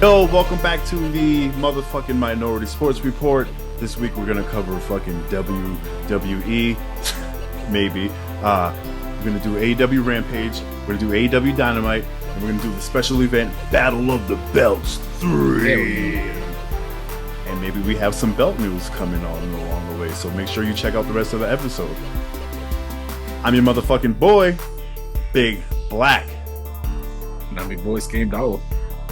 Yo, welcome back to the motherfucking Minority Sports Report. This week we're gonna cover fucking WWE, maybe. We're gonna do AEW Rampage, we're gonna do AEW Dynamite, and we're gonna do the special event Battle of the Belts 3. And maybe we have some belt news coming on along the way, so make sure you check out the rest of the episode. I'm your motherfucking boy, Big Black. And I'm your boy, Game Dollar.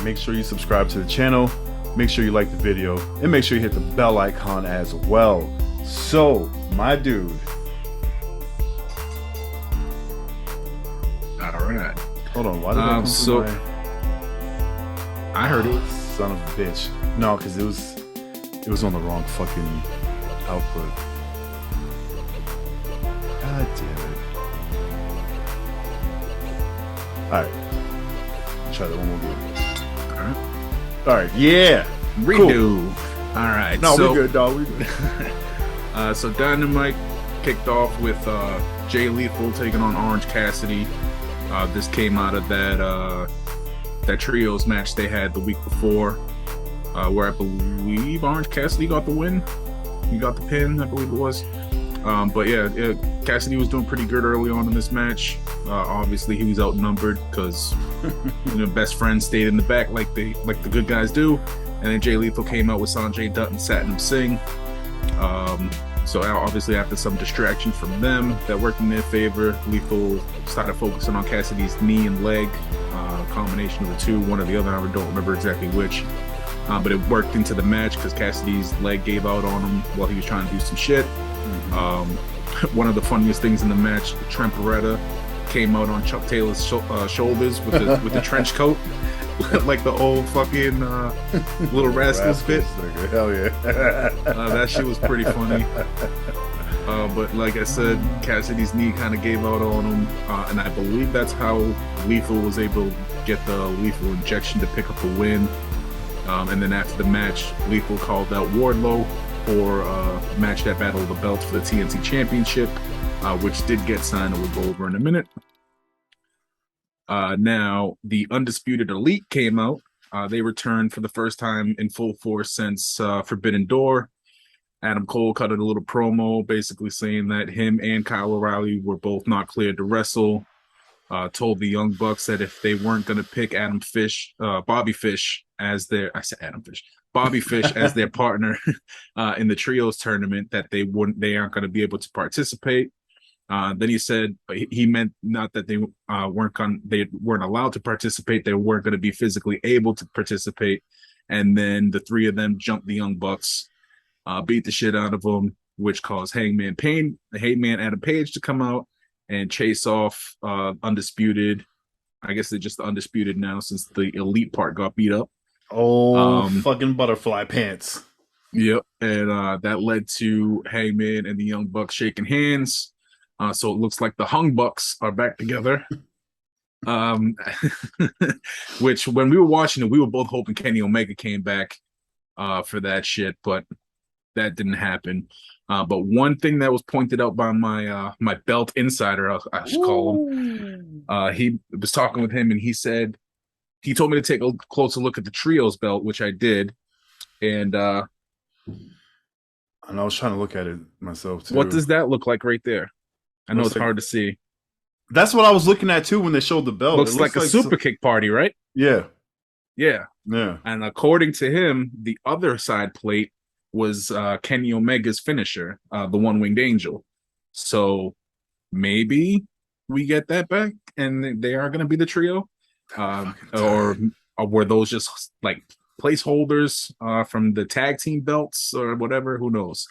Make sure you subscribe to the channel, make sure you like the video, and make sure you hit the bell icon as well. So, my dude. Alright. Hold on, why did I come I heard it. Son of a bitch. No, because it was on the wrong fucking output. God damn it. Alright. Try that one more game. Alright, yeah. Redo. Cool. Alright. No, so, we good, dog. We good. So Dynamite kicked off with Jay Lethal taking on Orange Cassidy. This came out of that trios match they had the week before, where I believe Orange Cassidy got the win. He got the pin, I believe it was. But yeah, Cassidy was doing pretty good early on in this match. Obviously, he was outnumbered because best friends stayed in the back like the good guys do. And then Jay Lethal came out with Sanjay Dutt and Satnam Singh. So obviously, after some distraction from them that worked in their favor, Lethal started focusing on Cassidy's knee and leg, combination of the two, one or the other. I don't remember exactly which. But it worked into the match because Cassidy's leg gave out on him while he was trying to do some shit. One of the funniest things in the match, Trent Beretta came out on Chuck Taylor's shoulders with the trench coat, like the old fucking little Rascals bit. Hell yeah. That shit was pretty funny. But like I said, Cassidy's knee kind of gave out on him, and I believe that's how Lethal was able to get the lethal injection to pick up a win. And then after the match, Lethal called out Wardlow for a match at Battle of the Belts for the TNT Championship, which did get signed, and we'll go over in a minute. Now, the Undisputed Elite came out. They returned for the first time in full force since Forbidden Door. Adam Cole cut a little promo basically saying that him and Kyle O'Reilly were both not cleared to wrestle. Told the Young Bucks that if they weren't going to pick Bobby Fish as their partner in the trios tournament, that they aren't going to be able to participate. Then he said he meant not that they weren't allowed to participate, they weren't going to be physically able to participate. And then the three of them jumped the Young Bucks, beat the shit out of them, which caused Hangman Adam Page to come out and chase off Undisputed. I guess they're just the Undisputed now since the Elite part got beat up. Oh, fucking butterfly pants. Yep. And that led to Hangman and the Young Bucks shaking hands. So it looks like the Hung Bucks are back together. Which when we were watching it, we were both hoping Kenny Omega came back for that shit, but that didn't happen. But one thing that was pointed out by my belt insider, I should call him, he was talking with him, and he said he told me to take a closer look at the trios belt, which I did, and I was trying to look at it myself too. What does that look like right there? I know it's hard to see. That's what I was looking at too when they showed the belt. Looks like a super kick party, right? Yeah. And according to him, the other side plate was Kenny Omega's finisher, the One-Winged Angel. So maybe we get that back and they are going to be the trio. Or were those just like placeholders from the tag team belts or whatever? Who knows?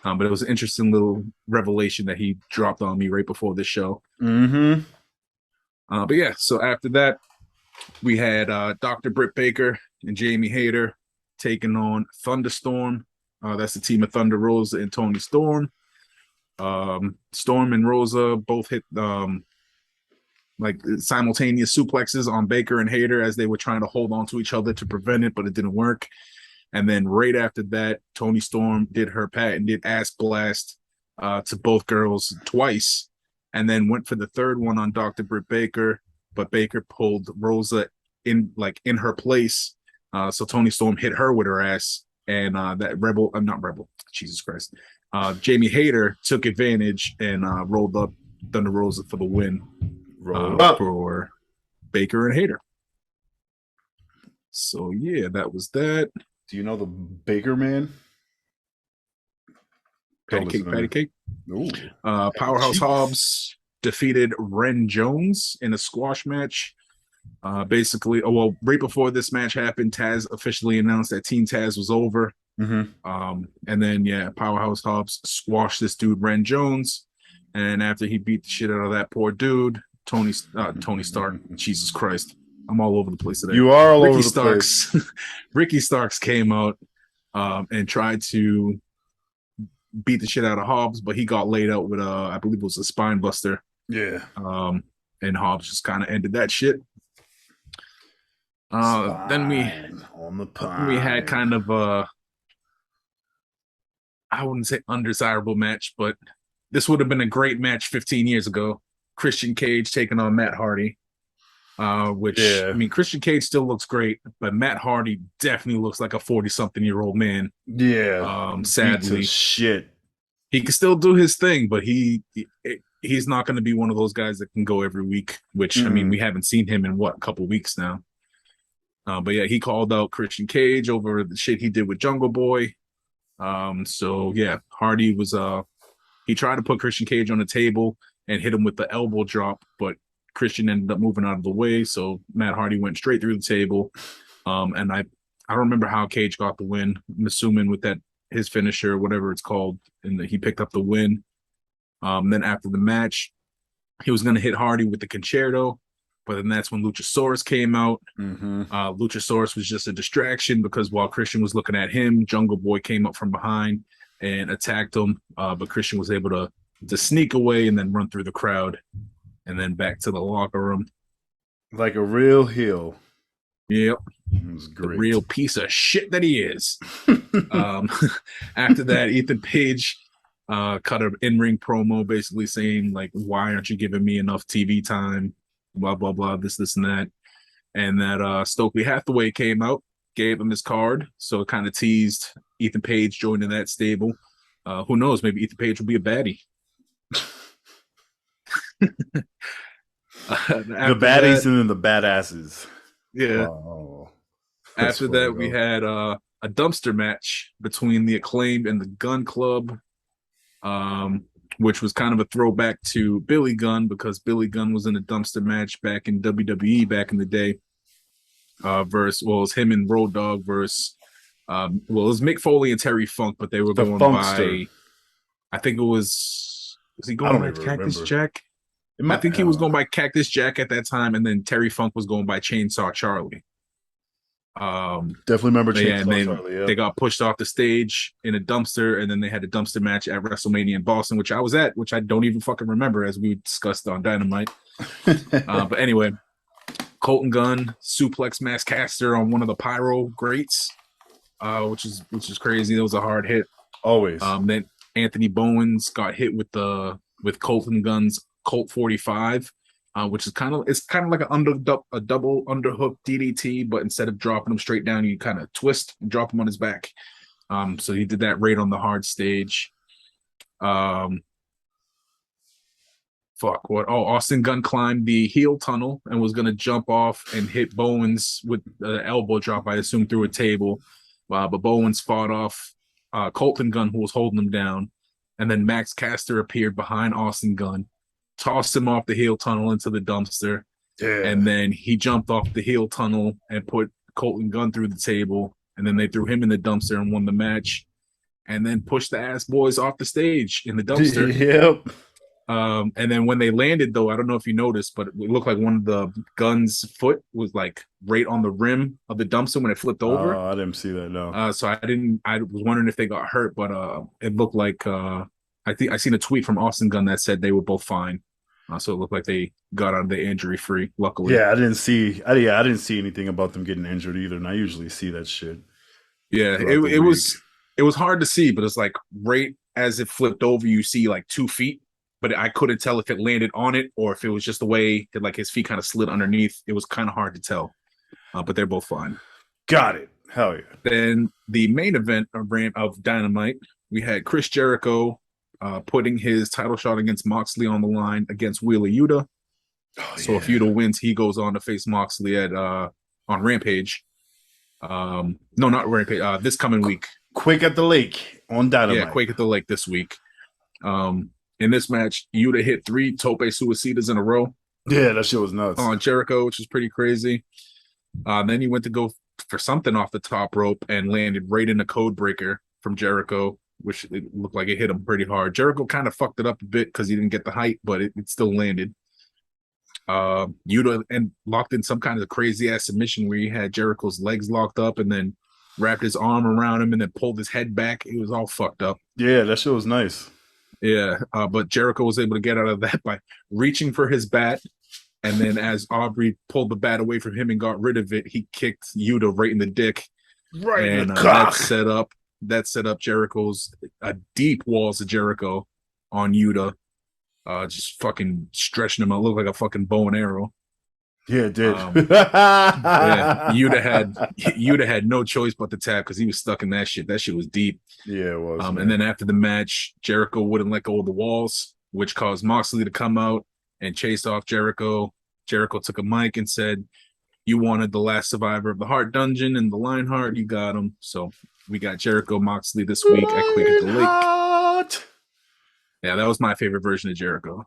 But it was an interesting little revelation that he dropped on me right before this show. Mm-hmm. But yeah, so after that, we had Dr. Britt Baker and Jamie Hayter taking on Thunderstorm. That's the team of Thunder Rosa and Tony Storm. Storm and Rosa both hit like simultaneous suplexes on Baker and Hayter as they were trying to hold on to each other to prevent it, but it didn't work. And then right after that, Tony Storm did her patented ass blast to both girls twice, and then went for the third one on Dr. Britt Baker, but Baker pulled Rosa in her place So Tony Storm hit her with her ass, and that Rebel, not Rebel, Jesus Christ, Jamie Hayter took advantage and rolled up Thunder Rosa for the win for Baker and Hayter. So yeah, that was that. Do you know the Baker man? Patty cake. Ooh. Powerhouse Hobbs defeated Ren Jones in a squash match. Basically, right before this match happened, Taz officially announced that Team Taz was over. Mm-hmm. And then Powerhouse Hobbs squashed this dude Ren Jones, and after he beat the shit out of that poor dude, Tony Stark, Jesus Christ, I'm all over the place today. You are all over the place. Ricky Starks came out and tried to beat the shit out of Hobbs, but he got laid out with I believe it was a spine buster. Yeah. And Hobbs just kind of ended that shit. Then we had kind of I wouldn't say undesirable match, but this would have been a great match 15 years ago. Christian Cage taking on Matt Hardy. I mean, Christian Cage still looks great, but Matt Hardy definitely looks like a 40-something-year-old man. Yeah. Sadly, shit. He can still do his thing, but he's not going to be one of those guys that can go every week. Which I mean, we haven't seen him in a couple weeks now. But yeah, he called out Christian Cage over the shit he did with Jungle Boy. So yeah, Hardy was he tried to put Christian Cage on the table and hit him with the elbow drop, but Christian ended up moving out of the way, so Matt Hardy went straight through the table. And I don't remember how Cage got the win. I'm assuming with that his finisher, whatever it's called, and he picked up the win. Then after the match, he was going to hit Hardy with the concerto, but then that's when Luchasaurus came out. Luchasaurus was just a distraction because while Christian was looking at him, Jungle Boy came up from behind and attacked him, but Christian was able to sneak away and then run through the crowd and then back to the locker room. Like a real heel. Yep. It was great. The real piece of shit that he is. After that, Ethan Page cut an in-ring promo basically saying, like, why aren't you giving me enough TV time? Blah, blah, blah, this, and that. And that Stokely Hathaway came out, gave him his card. So it kind of teased Ethan Page joining that stable. Who knows? Maybe Ethan Page will be a baddie. The baddies and then the badasses. Yeah. Oh, after that, we had a dumpster match between the Acclaimed and the Gun Club, which was kind of a throwback to Billy Gunn because Billy Gunn was in a dumpster match back in WWE back in the day. It was him and Road Dogg versus it was Mick Foley and Terry Funk, but they were going by, I think it was he going by Cactus Jack? I think he was going by Cactus Jack at that time, and then Terry Funk was going by Chainsaw Charlie. Definitely remember Chainsaw Charlie. Yeah. They got pushed off the stage in a dumpster, and then they had a dumpster match at WrestleMania in Boston, which I was at, which I don't even fucking remember, as we discussed on Dynamite. But anyway, Colton Gunn suplex Max Caster on one of the pyro grates, which is crazy. That was a hard hit. Always. Then Anthony Bowens got hit with Colton Gunn's Colt 45, which is kind of like a double underhook DDT, but instead of dropping him straight down, you kind of twist and drop him on his back. So he did that right on the hard stage. Austin Gunn climbed the heel tunnel and was going to jump off and hit Bowens with the elbow drop, I assume, through a table. But Bowens fought off Colton Gunn, who was holding him down. And then Max Caster appeared behind Austin Gunn, tossed him off the heel tunnel into the dumpster. Yeah. And then he jumped off the heel tunnel and put Colton Gunn through the table. And then they threw him in the dumpster and won the match. And then pushed the ass boys off the stage in the dumpster. Yep. And then when they landed, though, I don't know if you noticed, but it looked like one of the Gunn's foot was like right on the rim of the dumpster when it flipped over. Oh, I didn't see that, no. So I was wondering if they got hurt, but it looked like I seen a tweet from Austin Gunn that said they were both fine. So it looked like they got out of the injury free, luckily. Yeah, I didn't see anything about them getting injured either, and I usually see that shit. Yeah, it was hard to see, but it's like right as it flipped over, you see like 2 feet, but I couldn't tell if it landed on it or if it was just the way that like his feet kind of slid underneath. It was kind of hard to tell, but they're both fine. Got it. Hell yeah. Then the main event of Dynamite, we had Chris Jericho putting his title shot against Moxley on the line against Wheeler Yuta. Oh So if yeah. Yuta wins, he goes on to face Moxley at on Rampage. No, not Rampage. This coming week. Quake at the Lake on Dynamite. Yeah, Quake at the Lake this week. In this match, Yuta hit 3 tope suicidas in a row Yeah, that shit was nuts. on Jericho, which was pretty crazy. Then he went to go for something off the top rope and landed right in a code breaker from Jericho, which it looked like it hit him pretty hard. Jericho kind of fucked it up a bit because he didn't get the height, but it still landed. Yuta and locked in some kind of crazy ass submission where he had Jericho's legs locked up and then wrapped his arm around him and then pulled his head back. It was all fucked up. Yeah, that shit was nice. Yeah, but Jericho was able to get out of that by reaching for his bat. And then as Aubrey pulled the bat away from him and got rid of it, he kicked Yuta right in the dick. Right in And the cock. that set up Jericho's deep walls of Jericho on Yuta. Just fucking stretching him out, looked like a fucking bow and arrow. Yeah, it did. Yeah, Yuta had no choice but to tap because he was stuck in that shit. That shit was deep. Yeah, it was. And then after the match, Jericho wouldn't let go of the walls, which caused Moxley to come out and chase off Jericho. Jericho took a mic and said, "You wanted the last survivor of the Heart Dungeon and the Lionheart. You got him." So we got Jericho Moxley this week at Quake at the Lake. Yeah, that was my favorite version of Jericho.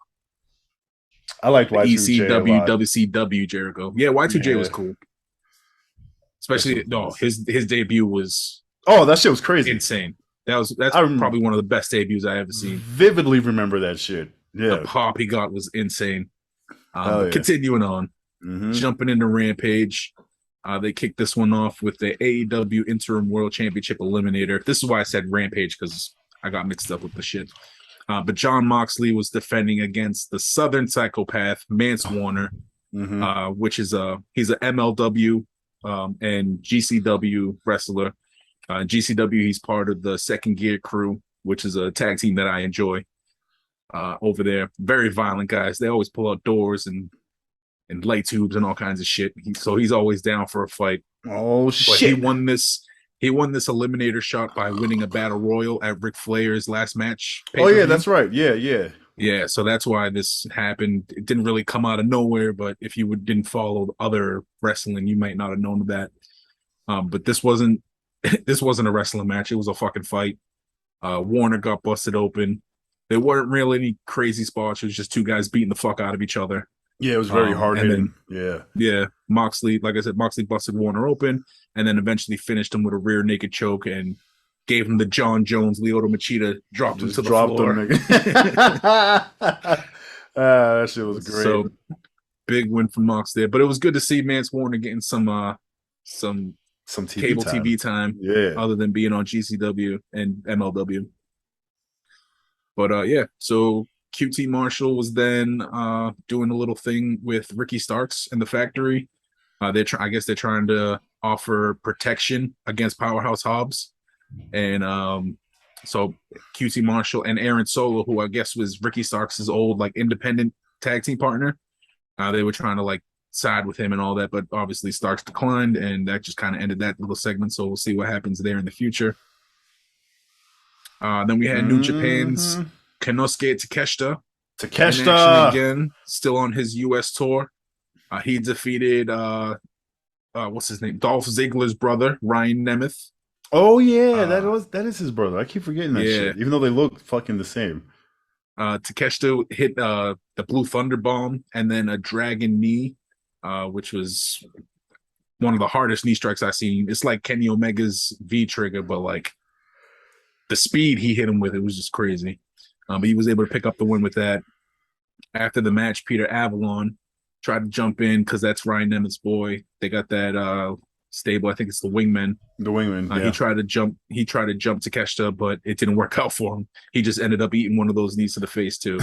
I liked Y2J ECW, WCW Jericho. Yeah, Y2J was cool. Especially his debut was that shit was crazy. Insane. That's probably one of the best debuts I ever seen. Vividly remember that shit. Yeah. The pop he got was insane. Continuing on. Jumping into Rampage. They kicked this one off with the AEW Interim World Championship Eliminator. This is why I said Rampage, because I got mixed up with the shit. But John Moxley was defending against the Southern Psychopath, Mance Warner, which is he's an MLW and GCW wrestler. GCW, he's part of the Second Gear Crew, which is a tag team that I enjoy over there. Very violent guys. They always pull out doors and light tubes and all kinds of shit. So he's always down for a fight. Oh, but shit. He won this eliminator shot by winning a battle royal at Ric Flair's last match. Oh, yeah, that's right. Yeah. Yeah, so that's why this happened. It didn't really come out of nowhere, but if you didn't follow other wrestling, you might not have known that. But this wasn't a wrestling match. It was a fucking fight. Warner got busted open. There weren't really any crazy spots. It was just two guys beating the fuck out of each other. Yeah, it was very hard hitting. Yeah. Moxley, like I said, busted Warner open and then eventually finished him with a rear naked choke and gave him the John Jones, Lyoto Machida, dropped him to the floor. That shit was great. So big win for Mox there. But it was good to see Mance Warner getting some cable TV time. Yeah. Other than being on GCW and MLW. But so QT Marshall was then doing a little thing with Ricky Starks in the factory. I guess they're trying to offer protection against Powerhouse Hobbs. And so QT Marshall and Aaron Solo, who I guess was Ricky Starks' old like independent tag team partner, they were trying to like side with him and all that, but obviously Starks declined, and that just kind of ended that little segment. So we'll see what happens there in the future. Then we had New Japan's Konosuke Takeshita again, still on his U.S. tour. He defeated what's his name? Dolph Ziggler's brother, Ryan Nemeth. Oh yeah, that is his brother. I keep forgetting that shit, even though they look fucking the same. Takeshita hit the Blue Thunder Bomb and then a Dragon Knee, which was one of the hardest knee strikes I've seen. It's like Kenny Omega's V trigger, but like the speed he hit him with, it was just crazy. But he was able to pick up the win with that. After the match, Peter Avalon tried to jump in because that's Ryan Nemeth's boy. They got that stable. I think it's the Wingmen. Yeah. He tried to jump Takeshita, but it didn't work out for him. He just ended up eating one of those knees to the face too.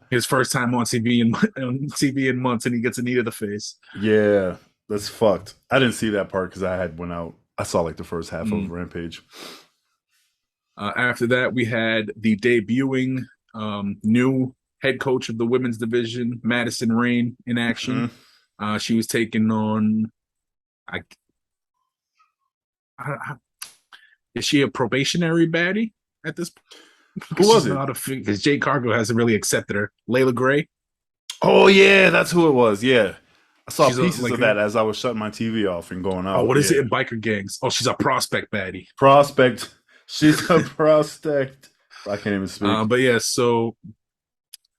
His first time on TV in months, and he gets a knee to the face. Yeah, that's fucked. I didn't see that part because I had went out. I saw like the first half of Rampage. After that, we had the debuting new head coach of the women's division, Madison Rain, in action. She was taking on I, I is she a probationary baddie at this point? Who Because was she's it? not a because Jade Cargill hasn't really accepted her. Layla Gray, Oh yeah, that's who it was. Yeah, I saw she's a pieces like of that as I was shutting my TV off and going oh, out. what is it Yeah, in biker gangs? Oh, she's a prospect baddie. prospect. She's a prospect. I can't even speak. But yeah, so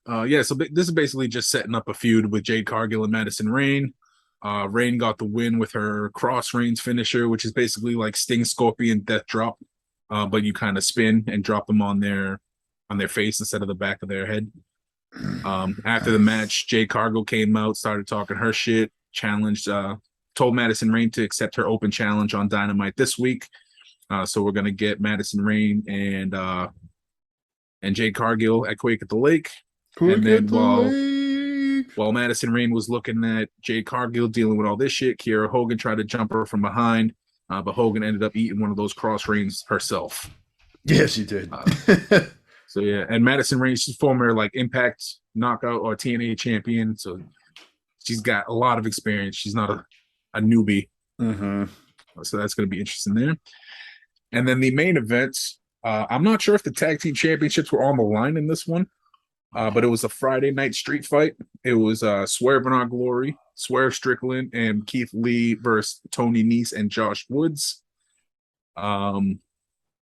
this is basically just setting up a feud with Jade Cargill and Madison Rain. Rain got the win with her cross reigns finisher, which is basically like Sting Scorpion Death Drop, but you kind of spin and drop them on their face instead of the back of their head. After the Nice. match, Jade Cargill came out, started talking her shit, challenged, told Madison Rain to accept her open challenge on Dynamite this week. So we're gonna get Madison Rain and Jade Cargill at Quake at the Lake. And Quick then at the lake. while Madison Rain was looking at Jade Cargill dealing with all this shit, Kiera Hogan tried to jump her from behind, but Hogan ended up eating one of those cross reins herself. Yeah, she did. So yeah, and Madison Rain, she's former like Impact Knockout or TNA champion, so she's got a lot of experience. She's not a newbie, Mm-hmm. so that's going to be interesting there. And then the main event, I'm not sure if the tag team championships were on the line in this one, but it was a Friday night street fight. It was Swerve in Our Glory, Swerve Strickland, and Keith Lee versus Tony Nese and Josh Woods. Yeah,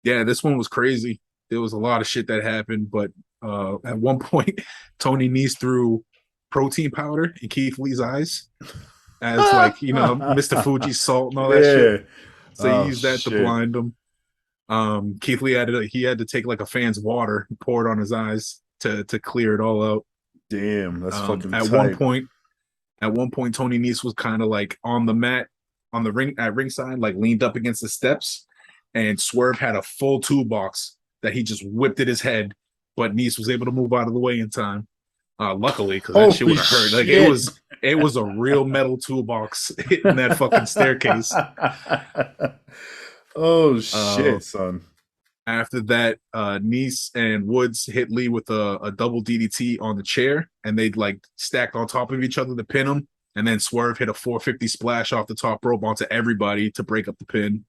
this one was crazy. There was a lot of shit that happened, but at one point, Tony Nese threw protein powder in Keith Lee's eyes as like Mr. Fuji's salt and all that shit. So he used that to blind him. Keith Lee had to take like a fan's water and pour it on his eyes to clear it all out. Damn, that's fucking at tight. one point, Tony Nese was kind of like on the mat on the ring at ringside, like leaned up against the steps, and Swerve had a full toolbox that he just whipped at his head, but Nese was able to move out of the way in time. Luckily, because that shit would have hurt. Like it was a real metal toolbox hitting that fucking staircase. Oh shit, son. After that, Nese and Woods hit Lee with a double DDT on the chair, and they like stacked on top of each other to pin him. And then Swerve hit a 450 splash off the top rope onto everybody to break up the pin.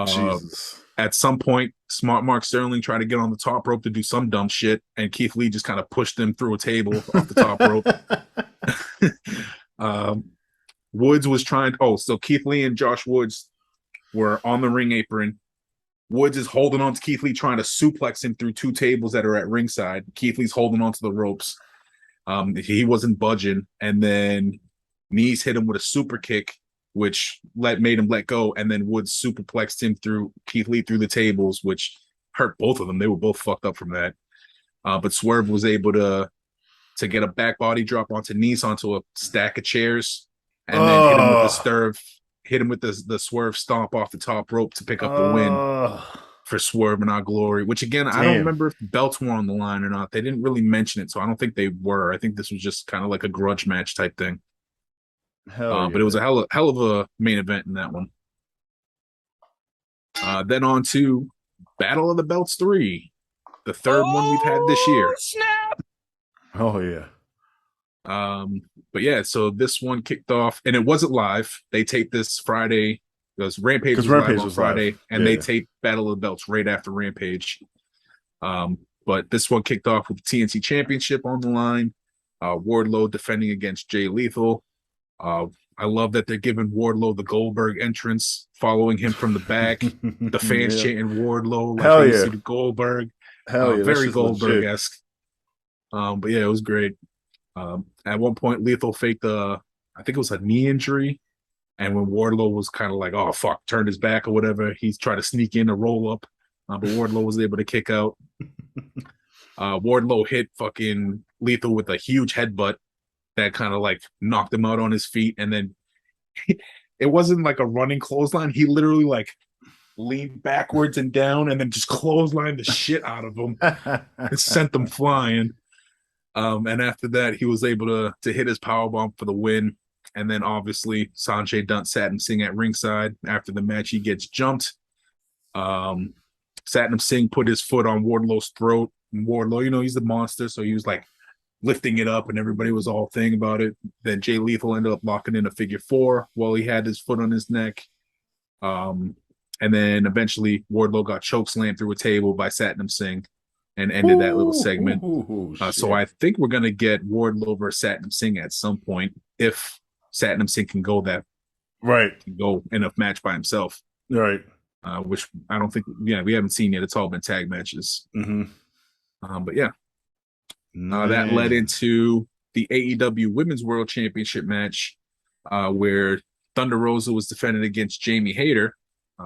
Jesus. At some point, Smart Mark Sterling tried to get on the top rope to do some dumb shit, and Keith Lee just kind of pushed him through a table off the top rope. Woods was trying. Oh, so Keith Lee and Josh Woods were on the ring apron. Woods is holding on to Keith Lee, trying to suplex him through two tables that are at ringside. Keith Lee's holding onto the ropes. He wasn't budging, and then Nese hit him with a super kick, which made him let go, and then Woods superplexed him through Keith Lee through the tables, which hurt both of them. They were both fucked up from that. But Swerve was able to get a back body drop onto Nese onto a stack of chairs, and then hit him with the Swerve. Hit him with the Swerve stomp off the top rope to pick up the win for Swerve in Our Glory, which again, I don't remember if the belts were on the line or not. They didn't really mention it, so I don't think they were. I think this was just kind of like a grudge match type thing. Yeah. But it was a hell of a main event in that one. Then on to Battle of the Belts 3, the third one we've had this year. Snap! Oh yeah. But yeah, so this one kicked off, and it wasn't live. They taped this Friday because Rampage was live on Friday, and they taped Battle of the Belts right after Rampage. But this one kicked off with the TNT Championship on the line. Wardlow defending against Jay Lethal. I love that they're giving Wardlow the Goldberg entrance, following him from the back. The fans chanting Wardlow like they see the Goldberg. Very Goldberg-esque. But yeah, it was great. At one point, Lethal faked I think it was a knee injury. And when Wardlow was kind of like, oh, fuck, turned his back or whatever, he's trying to sneak in a roll up. But Wardlow was able to kick out. Wardlow hit fucking Lethal with a huge headbutt that kind of like knocked him out on his feet. And then it wasn't like a running clothesline. He literally like leaned backwards and down and then just clotheslined the shit out of him and sent them flying. And after that, he was able to hit his powerbomb for the win. And then obviously Sanjay Dutt Satnam Singh at ringside. After the match, he gets jumped. Satnam Singh put his foot on Wardlow's throat. And Wardlow, he's the monster. So he was like lifting it up, and everybody was all thing about it. Then Jay Lethal ended up locking in a figure four while he had his foot on his neck. And then eventually Wardlow got chokeslammed through a table by Satnam Singh and ended that little segment. So I think we're gonna get Wardlow versus Satnam Singh at some point if Satnam Singh can go enough match by himself. Right. Which I don't think, we haven't seen yet. It's all been tag matches. But yeah, that led into the AEW Women's World Championship match, where Thunder Rosa was defending against Jamie Hayter.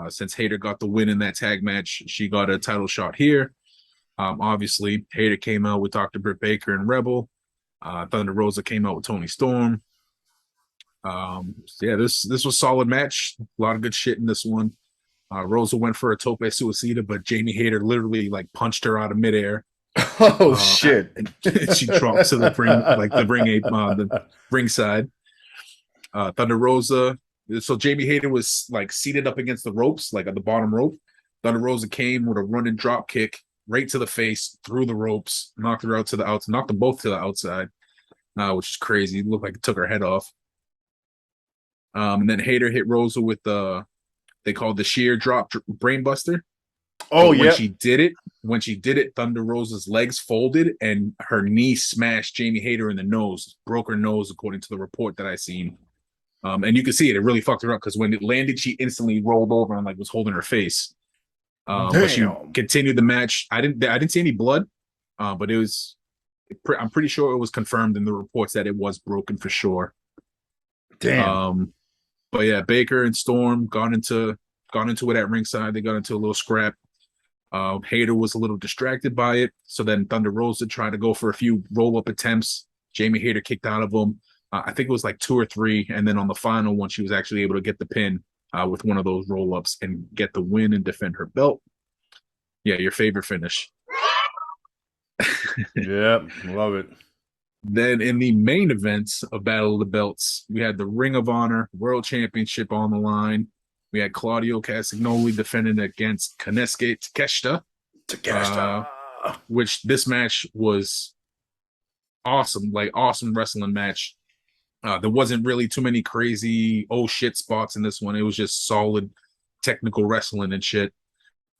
Since Hayter got the win in that tag match, she got a title shot here. Obviously, Hayter came out with Dr. Britt Baker and Rebel. Thunder Rosa came out with Toni Storm. This was a solid match. A lot of good shit in this one. Rosa went for a tope suicida, but Jamie Hayter literally like punched her out of midair. Oh shit! She dropped to the ringside. Thunder Rosa. So Jamie Hayter was like seated up against the ropes, like at the bottom rope. Thunder Rosa came with a running drop kick right to the face, through the ropes, knocked her out to the outside, knocked them both to the outside, which is crazy. It looked like it took her head off. And then Hayter hit Rosa with they called the sheer drop brainbuster. Oh yeah. When she did it, Thunder Rosa's legs folded and her knee smashed Jamie Hayter in the nose, broke her nose, according to the report that I seen. And you can see it really fucked her up because when it landed, she instantly rolled over and like was holding her face. But she continued the match. I didn't see any blood, but I'm pretty sure it was confirmed in the reports that it was broken for sure. Damn. But yeah, Baker and Storm got into it at ringside. They got into a little scrap. Hayter was a little distracted by it, so then Thunder Rosa tried to go for a few roll-up attempts. Jamie Hayter kicked out of them. I think it was like 2 or 3, and then on the final one, she was actually able to get the pin with one of those roll-ups and get the win and defend her belt. Yeah, your favorite finish. Yeah, love it. Then in the main events of Battle of the Belts, we had the Ring of Honor World Championship on the line. We had Claudio Castagnoli defending against Konosuke Takeshita. Which this match was awesome, like awesome wrestling match. There wasn't really too many crazy shit spots in this one. It was just solid technical wrestling and shit.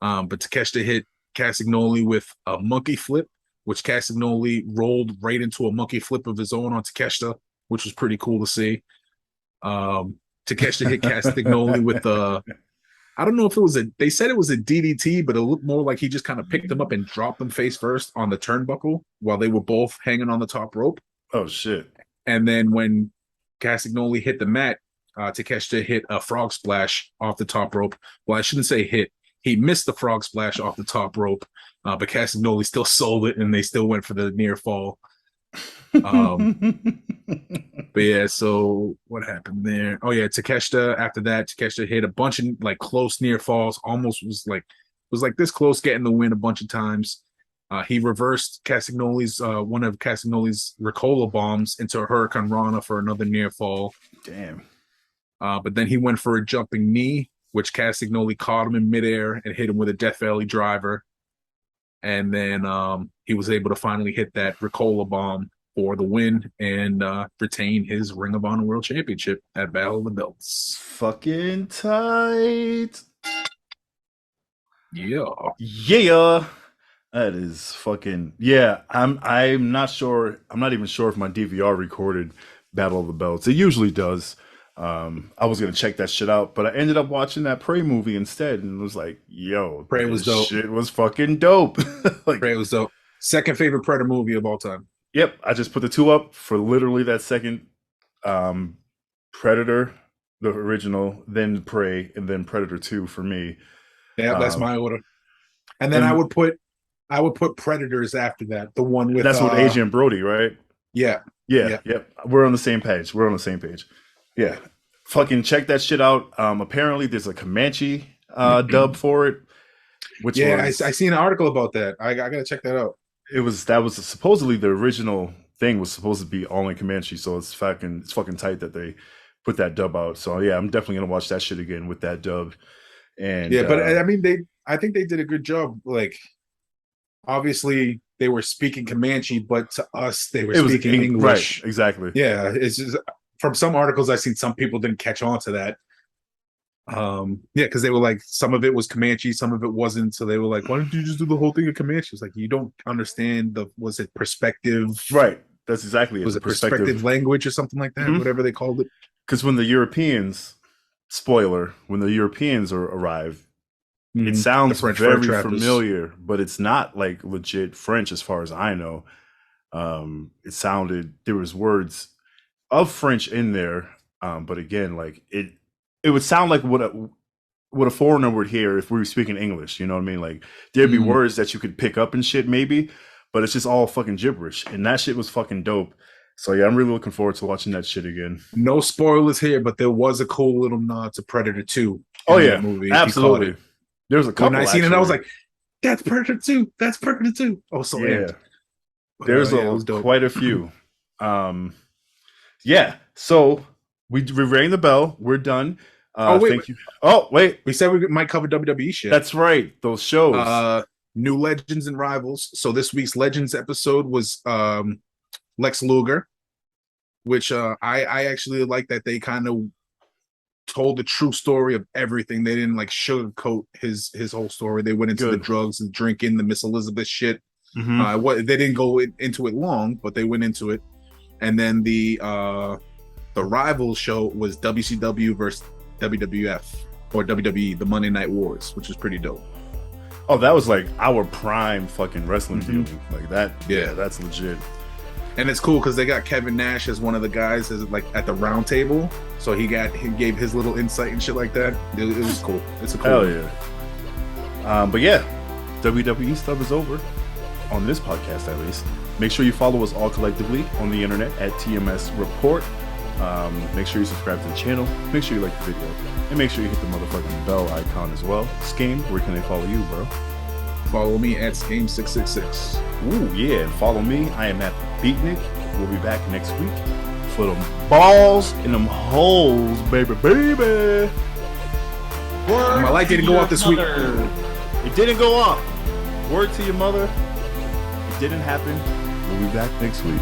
But Takeshita hit Castagnoli with a monkey flip, which Castagnoli rolled right into a monkey flip of his own on Takeshita, which was pretty cool to see. Takeshita hit Castagnoli with I don't know if it was they said it was a DDT, but it looked more like he just kind of picked him up and dropped them face first on the turnbuckle while they were both hanging on the top rope. Oh shit. And then when Castagnoli hit the mat, Takeshita hit a frog splash off the top rope. Well, I shouldn't say hit. He missed the frog splash off the top rope, but Castagnoli still sold it, and they still went for the near fall. But yeah, so what happened there? Oh yeah, Takeshita. After that, Takeshita hit a bunch of like close near falls. Almost was like this close getting the win a bunch of times. He reversed Castagnoli's one of Castagnoli's Ricola bombs into a Hurricane Rana for another near fall. Damn. But then he went for a jumping knee, which Castagnoli caught him in midair and hit him with a Death Valley driver. And then he was able to finally hit that Ricola bomb for the win and retain his Ring of Honor World Championship at Battle of the Belts. Fucking tight. Yeah. Yeah. That is fucking I'm not sure. I'm not even sure if my DVR recorded Battle of the Belts. It usually does. I was gonna check that shit out, but I ended up watching that Prey movie instead, and was like, "Yo, Prey was dope. Shit was fucking dope." Like, Prey was dope. Second favorite Predator movie of all time. Yep, I just put the 2 up for literally that second. Predator, the original, then Prey, and then Predator 2 for me. Yeah, that's my order. And then I would put Predators after that. The one with that's with Adrian Brody, right? Yeah. Yep. We're on the same page. Yeah. Fucking check that shit out. Apparently there's a Comanche dub for it. Which I seen an article about that. I gotta check that out. That was supposedly the original thing was supposed to be all in Comanche, so it's fucking tight that they put that dub out. So yeah, I'm definitely gonna watch that shit again with that dub. And yeah, but I mean I think they did a good job. Like, obviously they were speaking Comanche, but to us they were It was speaking English. Right, exactly. Yeah, it's just from some articles I've seen, some people didn't catch on to that. Yeah, because they were like, some of it was Comanche, some of it wasn't. So they were like, why don't you just do the whole thing in Comanche? It's like, you don't understand was it perspective? Right. That's exactly it. Was it perspective language or something like that? Whatever they called it. Because when the Europeans, spoiler, when the Europeans arrive, it sounds very familiar, but it's not like legit French as far as I know. It sounded, there was words of French in there, but again, like it would sound like what a foreigner would hear if we were speaking English. You know what I mean? Like there'd be words that you could pick up and shit maybe, but it's just all fucking gibberish, and that shit was fucking dope. So yeah, I'm really looking forward to watching that shit again. No spoilers here, but there was a cool little nod to Predator 2. Oh yeah, movie. Absolutely. There was a couple. When I seen it, I was like, "That's Predator 2. That's Predator 2." Oh, so yeah. There's quite a few. Yeah. So we rang the bell. We're done. Thank you. Oh wait, we said we might cover WWE shit. That's right. Those shows. New Legends and Rivals. So this week's Legends episode was Lex Luger, which I actually like that they kind of told the true story of everything. They didn't like sugarcoat his whole story. They went into the drugs, the drinking, the Miss Elizabeth shit. They didn't go into it long, but they went into it. And then the Rivals show was WCW versus WWF or WWE, the Monday Night Wars, which was pretty dope. Oh, that was like our prime fucking wrestling viewing. Like that. Yeah, that's legit. And it's cool because they got Kevin Nash as one of the guys as like at the round table, so he gave his little insight and shit like that. It was cool. It's a cool. Hell yeah. But yeah, WWE stuff is over on this podcast at least. Make sure you follow us all collectively on the internet at TMS Report. Make sure you subscribe to the channel. Make sure you like the video, and make sure you hit the motherfucking bell icon as well. Skame, where can they follow you, bro? Follow me at Skame666. Ooh, yeah, and follow me. I am at Beatnik. We'll be back next week for them balls in them holes, baby. My light didn't go off this week. It didn't go off. Word to your mother. It didn't happen. We'll be back next week.